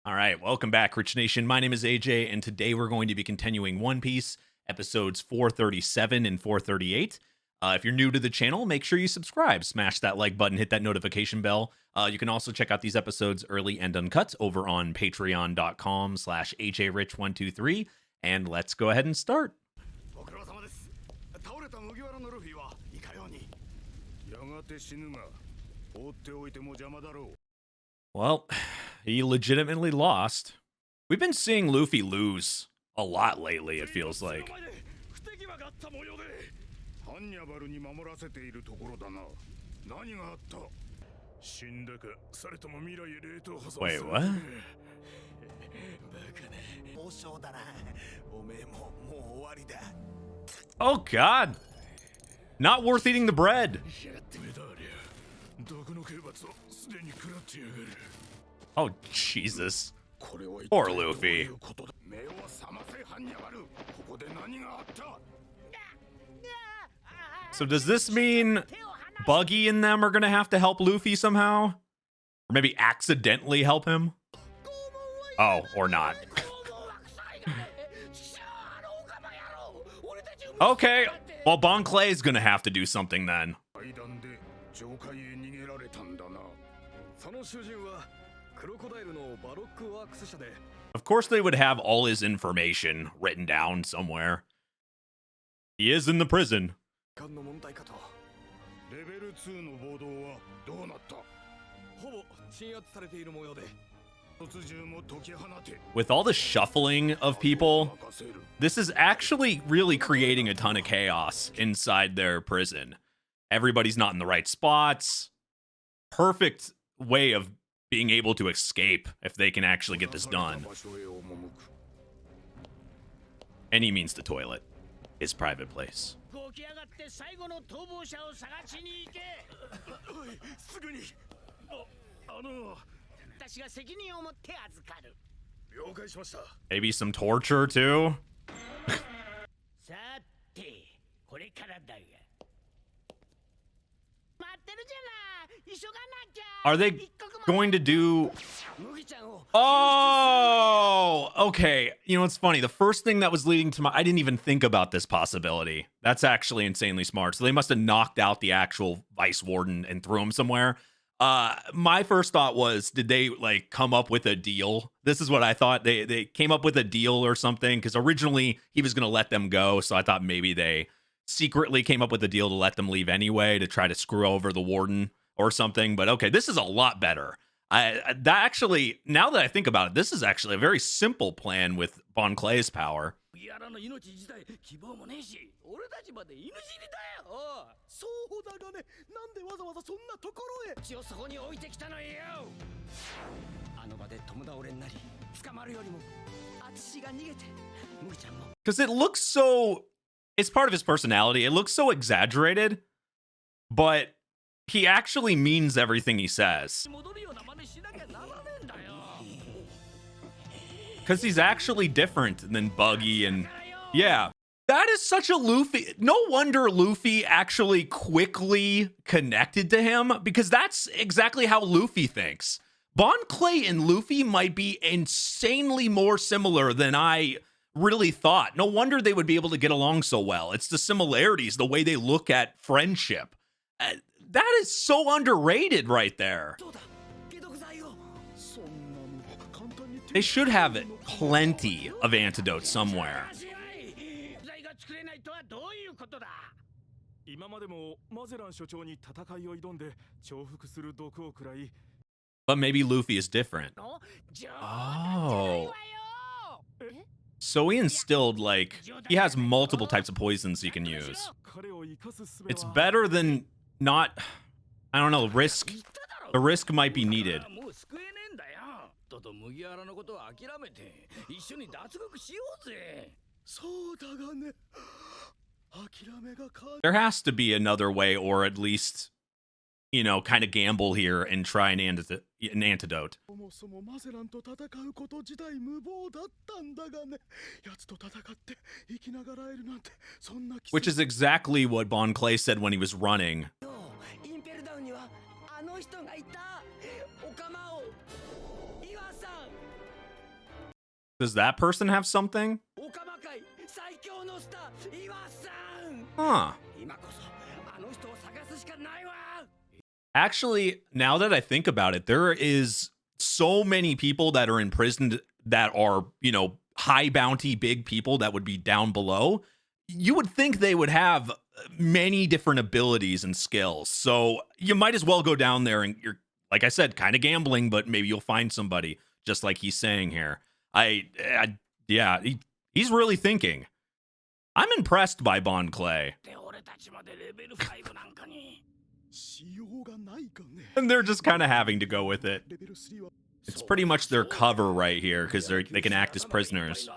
All right, welcome back, Rich Nation. My name is AJ, and today we're going to be continuing One Piece episodes 437 and 438. If you're new to the channel, make sure you subscribe, smash that like button, hit that notification bell. You can also check out these episodes early and uncut over on patreon.com/HARich123. And let's go ahead and start. Well, he legitimately lost. We've been seeing Luffy lose a lot lately, it feels like. Wait, what? Oh, God. Not worth eating the bread. Oh, Jesus. Poor Luffy. So does this mean Buggy and them are going to have to help Luffy somehow? Or maybe accidentally help him? Oh, or not. Okay, well, Bon Clay is going to have to do something then. Of course they would have all his information written down somewhere. He is in the prison. With all the shuffling of people, this is actually really creating a ton of chaos inside their prison. Everybody's not in the right spots. Perfect way of being able to escape if they can actually get this done. And he means the toilet, his private place. Maybe some torture too. Are they going to do... Oh, okay. You know, it's funny. The first thing that was leading to I didn't even think about this possibility. That's actually insanely smart. So they must have knocked out the actual vice warden and threw him somewhere. My first thought was, did they like come up with a deal? This is what I thought. They came up with a deal or something, because originally he was going to let them go. So I thought maybe they secretly came up with a deal to let them leave anyway, to try to screw over the warden or something. But okay, this is a lot better. That actually, now that I think about it, this is actually a very simple plan with Bon Clay's power. Because it looks so... It's part of his personality. It looks so exaggerated, but he actually means everything he says. Because he's actually different than Buggy and... Yeah. That is such a Luffy... No wonder Luffy actually quickly connected to him, because that's exactly how Luffy thinks. Bon Clay and Luffy might be insanely more similar than I really thought. No wonder they would be able to get along so well. It's the similarities, the way they look at friendship. That is so underrated right there. They should have plenty of antidotes somewhere. But maybe Luffy is different. Oh. So he instilled, like, he has multiple types of poisons he can use. It's better than not, I don't know, risk. The risk might be needed. There has to be another way, or at least, you know, kind of gamble here and try an antidote. Which is exactly what Bon Clay said when he was running. Does that person have something? Huh. Actually, now that I think about it, there is so many people that are imprisoned that are, you know, high bounty, big people that would be down below. You would think they would have many different abilities and skills. So you might as well go down there and you're, like I said, kind of gambling, but maybe you'll find somebody just like he's saying here. Yeah, he's really thinking. I'm impressed by Bon Clay. And they're just kind of having to go with it. It's pretty much their cover right here because they can act as prisoners.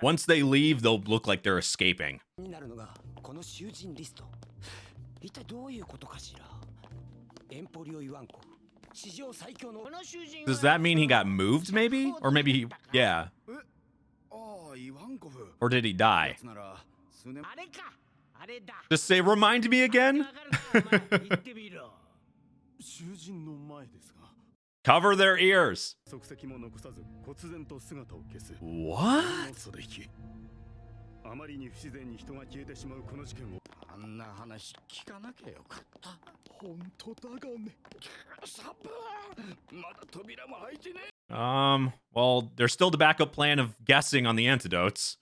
Once they leave, they'll look like they're escaping. Does that mean he got moved, maybe? Or maybe he, yeah. Or did he die? Just say, remind me again? Cover their ears. What? Well, there's still the backup plan of guessing on the antidotes.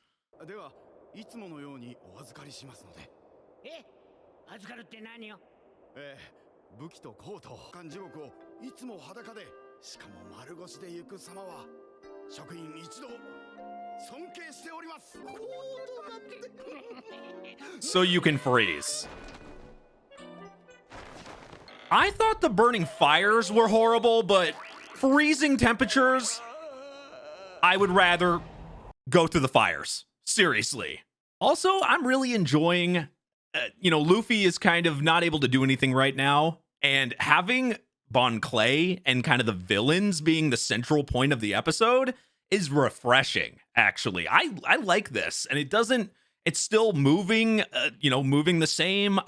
So you can freeze. I thought the burning fires were horrible, but freezing temperatures, I would rather go through the fires. Seriously. Also, I'm really enjoying, Luffy is kind of not able to do anything right now, and having Bon Clay and kind of the villains being the central point of the episode is refreshing, actually. I like this, and it's still moving, moving the same.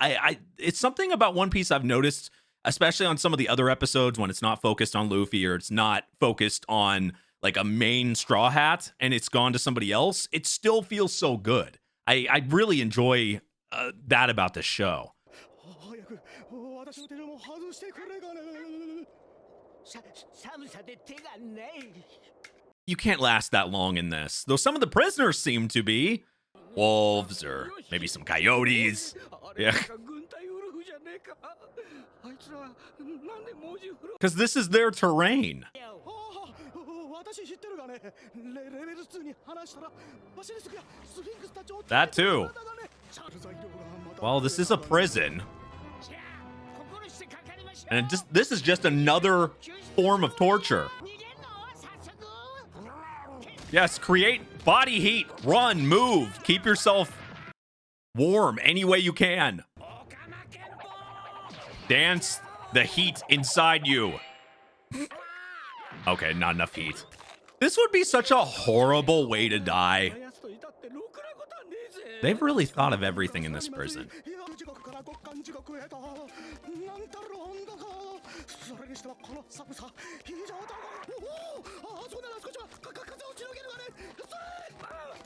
It's something about One Piece I've noticed, especially on some of the other episodes when it's not focused on Luffy or it's not focused on like a main Straw Hat and it's gone to somebody else. It still feels so good. I really enjoy that about this show. You can't last that long in this, though some of the prisoners seem to be wolves or maybe some coyotes. Yeah. Because this is their terrain. That too. Well, this is a prison. And this is just another form of torture. Yes, create body heat. Run, move, keep yourself warm any way you can. Dance the heat inside you. Okay, not enough heat. This would be such a horrible way to die. They've really thought of everything in this prison.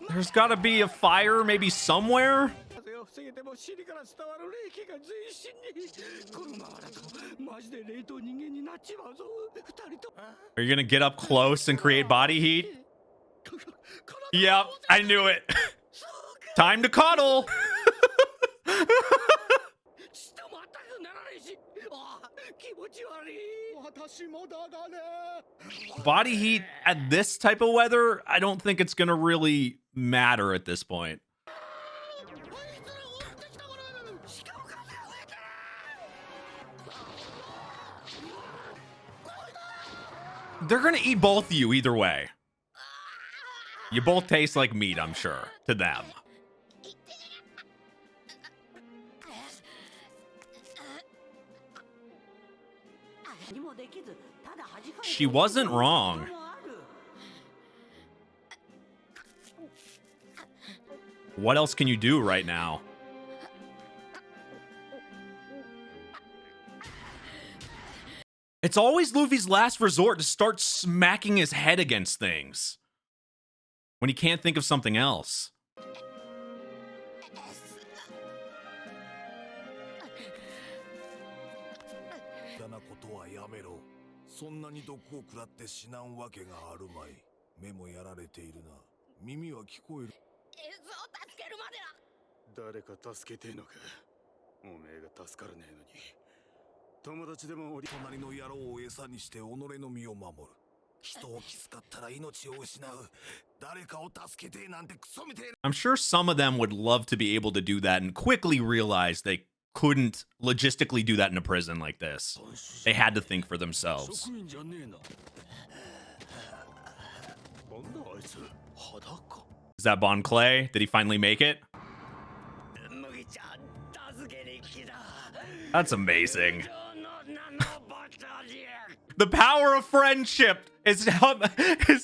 There's gotta be a fire maybe somewhere. Are you gonna get up close and create body heat? Yep, I knew it. Time to cuddle. Body heat at this type of weather, I don't think it's gonna really matter at this point. They're gonna eat both of you either way. You both taste like meat, I'm sure, to them. She wasn't wrong. What else can you do right now? It's always Luffy's last resort to start smacking his head against things when he can't think of something else. そんなに毒を食らって死なんわけがあるまい。目もやられているな。耳は聞こえる。エズを助けるまでだ。誰か助けてえのか。おめえが助からねえのに。友達でも隣の野郎を餌にして己の身を守る。人を気遣ったら命を失う。誰かを助けてえなんてクソみてえな。I'm sure some of them would love to be able to do that and quickly realize they couldn't logistically do that in a prison like this. They had to think for themselves. Is that Bon Clay? Did he finally make it? That's amazing. The power of friendship is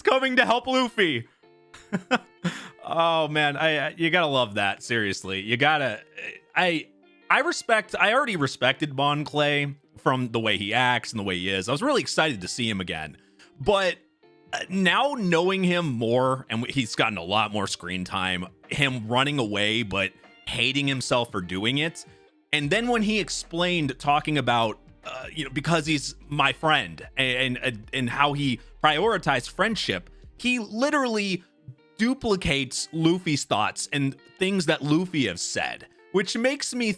coming to help Luffy. Oh man, you gotta love that. Seriously, you gotta. I already respected Bon Clay from the way he acts and the way he is. I was really excited to see him again. But now knowing him more, and he's gotten a lot more screen time, him running away but hating himself for doing it. And then when he explained talking about, because he's my friend and how he prioritized friendship, he literally duplicates Luffy's thoughts and things that Luffy has said, which makes me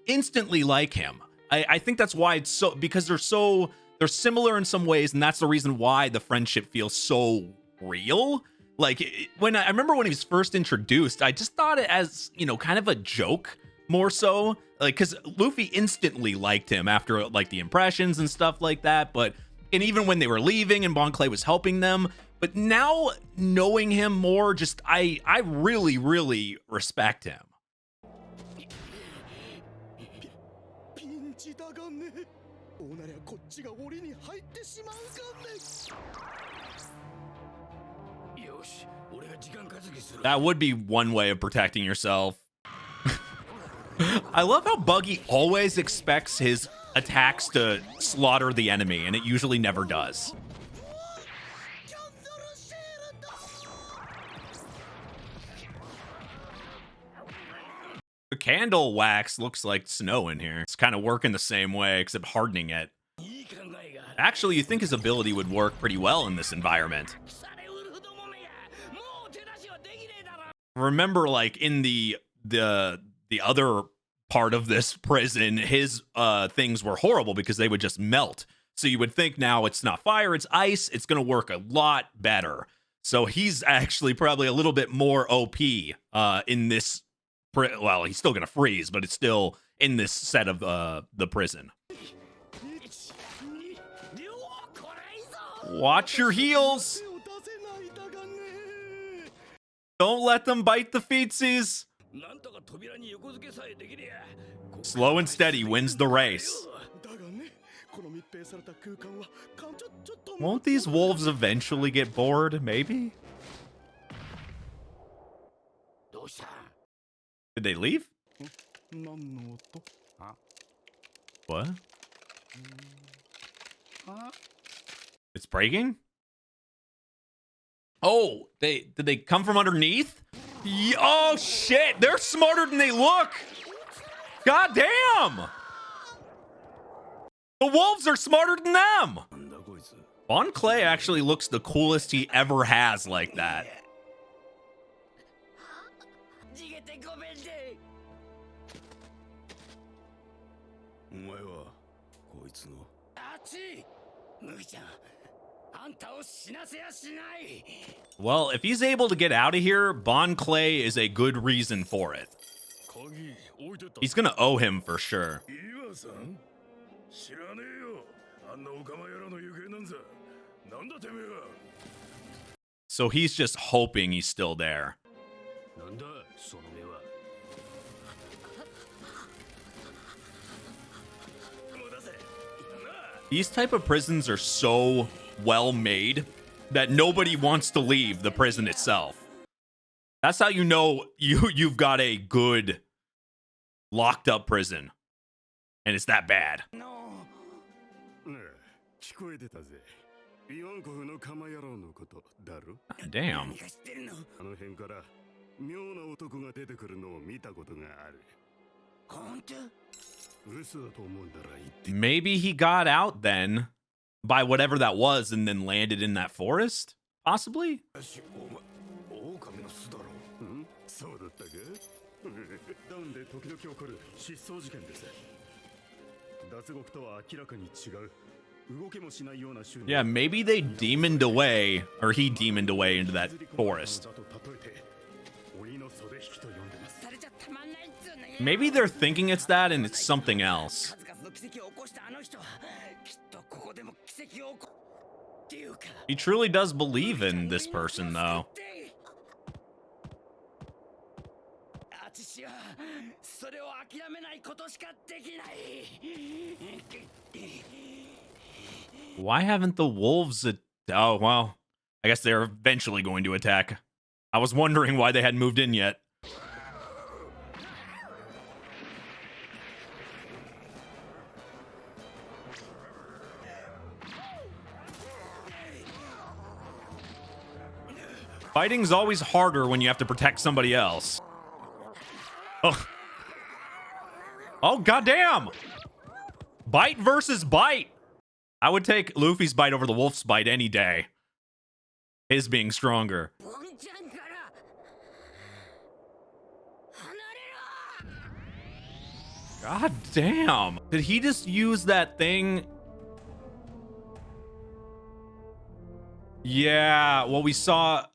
instantly like him. I think that's why it's so, because they're similar in some ways, and that's the reason why the friendship feels so real. Like when I remember when he was first introduced, I just thought it as, kind of a joke more so, because Luffy instantly liked him after the impressions and stuff like that. And even when they were leaving and Bon Clay was helping them, but now knowing him more, just I really, really respect him. That would be one way of protecting yourself. I love how Buggy always expects his attacks to slaughter the enemy, and it usually never does. The candle wax looks like snow in here. It's kind of working the same way, except hardening it. Actually, you think his ability would work pretty well in this environment. Remember, in the other part of this prison, his things were horrible because they would just melt. So you would think now it's not fire, it's ice. It's going to work a lot better. So he's actually probably a little bit more OP in this. Well, he's still going to freeze, but it's still in this set of the prison. Watch your heels. Don't let them bite the feetsies. Slow and steady wins the race. Won't these wolves eventually get bored? Maybe? Did they leave? What? It's breaking? Oh, did they come from underneath? Oh shit, they're smarter than they look. God damn. The wolves are smarter than them. Bon Clay actually looks the coolest he ever has like that. Well, if he's able to get out of here, Bon Clay is a good reason for it. He's gonna owe him for sure. So he's just hoping he's still there. These type of prisons are so well made that nobody wants to leave the prison itself. That's how you know you've got a good locked up prison. And it's that bad. 聞こえてたぜ。イワンコフの釜野郎のことだろ。 Damn. 何が知ってるの？あの辺から妙な男が出てくるのを見たことがある。本当？嘘だと思うんだら言って。 Maybe he got out then by whatever that was and then landed in that forest? Possibly? 狼の巣だろ。うん、そうだったか。ダウンで時々起こる失踪事件です。脱獄とは明らかに違う。動けもしないような種類。 Yeah, maybe they demoned away, or he demoned away into that forest. だと例えて鬼の袖引きと呼んでます。されちゃたまんないっつうのよ。 Maybe they're thinking it's that and it's something else. 数々の奇跡を起こしたあの人はきっとここでも奇跡を起こっていうか。 He truly does believe in this person, though. 私はそれを諦めないことしかできない。 Why haven't the wolves... Oh, well, I guess they're eventually going to attack. I was wondering why they hadn't moved in yet. Fighting's always harder when you have to protect somebody else. Oh, oh goddamn! Bite versus bite. I would take Luffy's bite over the wolf's bite any day. His being stronger. ボンちゃんから離れろ。 God damn. Did he just use that thing? Yeah, well, we saw...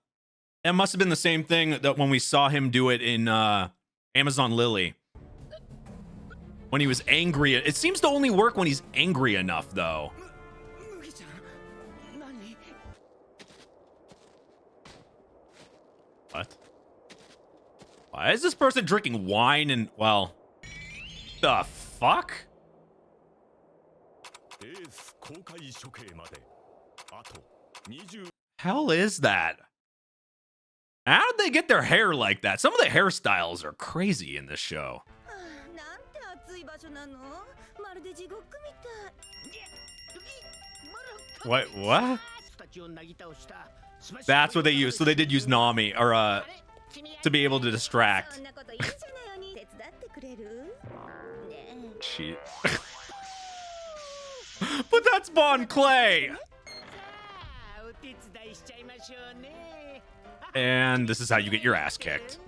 It must have been the same thing that when we saw him do it in Amazon Lily. When he was angry. It seems to only work when he's angry enough, though. 麦ちゃん、何？ What? Why is this person drinking wine and... Well... The fuck? エース公開処刑まであと20。 Hell is that? How did they get their hair like that? Some of the hairstyles are crazy in this show. なんて暑い場所なの？まるで地獄みたい。 What? What? That's what they used. So they did use Nami, or to be able to distract. そんなこといいじゃないのに手伝ってくれる？ねえ。 Shit. But that's Bon Clay. And this is how you get your ass kicked.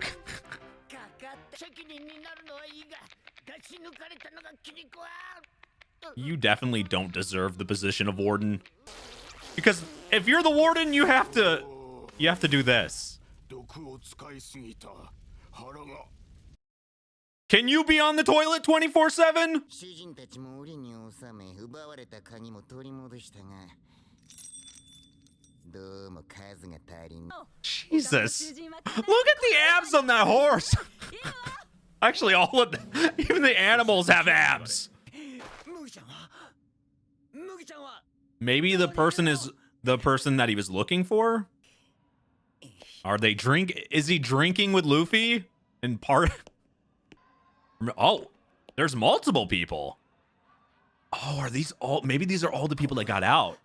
You definitely don't deserve the position of warden. Because if you're the warden, you have to do this. 毒を使いすぎた。腹が。 Can you be on the toilet 24/7? 主人たちも檻に収め奪われた鍵も取り戻したがどうも数が足りん。 Jesus. Look at the abs on that horse. Actually, all of the, even the animals have abs. 麦ちゃんは？麦ちゃんは？ Maybe the person is the person that he was looking for? Are they is he drinking with Luffy? In part? Oh, there's multiple people. Oh, are these all? Maybe these are all the people that got out.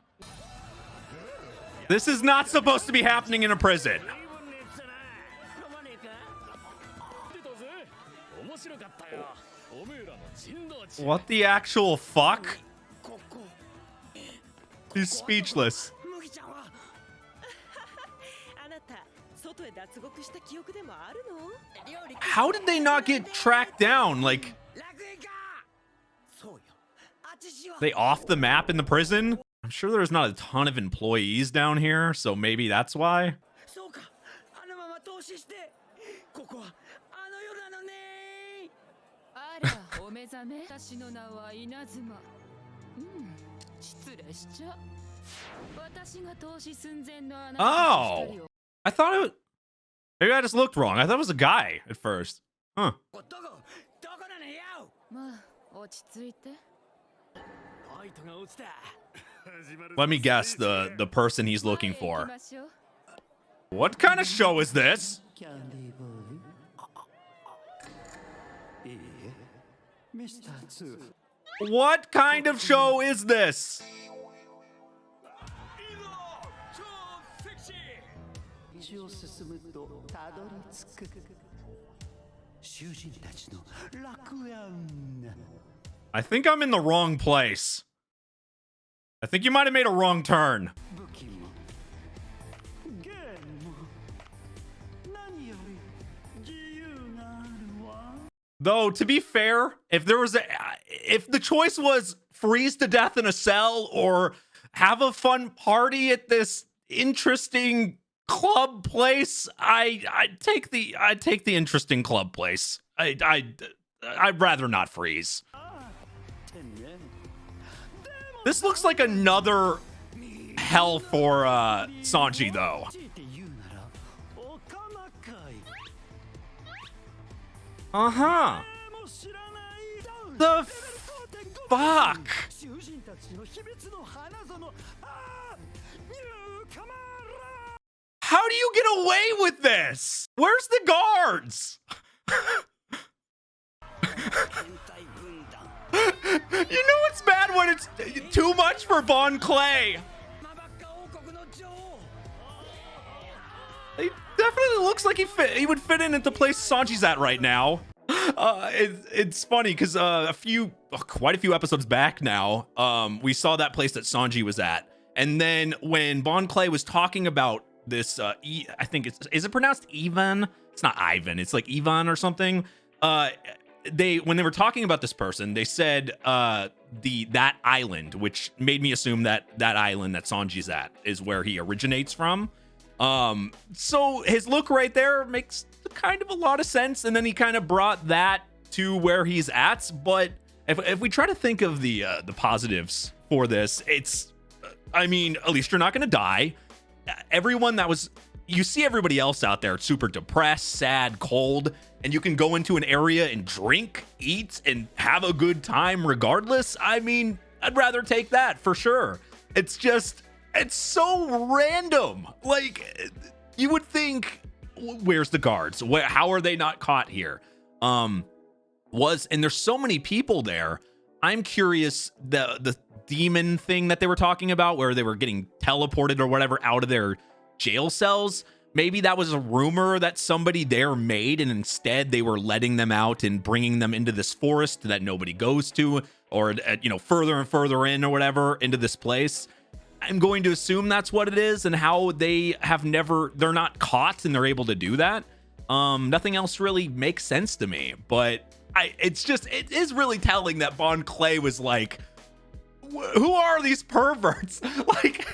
This is not supposed to be happening in a prison. What the actual fuck? He's speechless. 麦ちゃんは？あなた外へ脱獄した記憶でもあるの？ How did they not get tracked down? Like, 楽園か。そうよ。あっちしよう。 they off the map in the prison? I'm sure there's not a ton of employees down here, so maybe that's why. そうか。あのまま投資して。ここはあの世なのね。あら、お目覚め。私の名は稲妻。失礼しちゃ。私が投資寸前のあなたたち一人を。 I thought it. Maybe I just looked wrong. I thought it was a guy at first. Huh. どこなのよ。まあ、落ち着いて。ライトが落ちた。 Let me guess the person he's looking 前へ行 for. きましょう。 What kind of show is this? キャンディーボールいいえミスター2 What kind of show is this? 道を進むとたどり着く囚人たちの楽園。 I think I'm in the wrong place. I think you might have made a wrong turn. 武器もゲームも何より自由があるわ。 Though, to be fair, if the choice was freeze to death in a cell or have a fun party at this interesting club place, I'd take the interesting club place. I'd rather not freeze. This looks like another hell for Sanji, though. 強いて言うならお釜会。 Uh-huh. も知らない The fuck? 囚人たちの秘密の花園。ニューカマーラ。 How do you get away with this? Where's the guards? You know it's bad when it's too much for Bon Clay. He definitely looks like he would fit in at the place Sanji's at right now. It's funny because quite a few episodes back now, we saw that place that Sanji was at, and then when Bon Clay was talking about this, I think is it pronounced Ivan? It's not Ivan. It's like Ivan or something. When they were talking about this person, they said that island, which made me assume that island that Sanji's at is where he originates from. So his look right there makes kind of a lot of sense, and then he kind of brought that to where he's at. But if we try to think of the positives for this, it's, I mean, at least you're not going to die. You see everybody else out there super depressed, sad, cold, and you can go into an area and drink, eat, and have a good time regardless. I mean, I'd rather take that for sure. It's so random. Like, you would think, where's the guards? How are they not caught here? And there's so many people there. I'm curious, the demon thing that they were talking about, where they were getting teleported or whatever out of their jail cells. Maybe that was a rumor that somebody there made, and instead they were letting them out and bringing them into this forest that nobody goes to, or further and further in or whatever into this place. I'm going to assume that's what it is, and how they're not caught and they're able to do that. Nothing else really makes sense to me, but it is really telling that Bon Clay was like, who are these perverts? Like,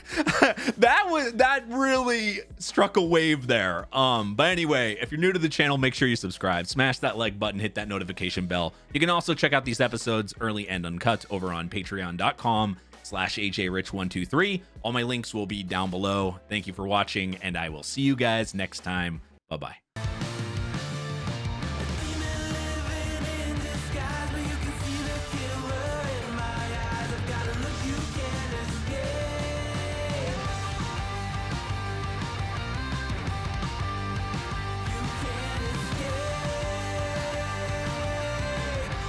that really struck a wave there. But anyway, if you're new to the channel, make sure you subscribe, smash that like button, hit that notification bell. You can also check out these episodes early and uncut over on patreon.com/AJRich123. All my links will be down below. Thank you for watching, and I will see you guys next time. Bye-bye.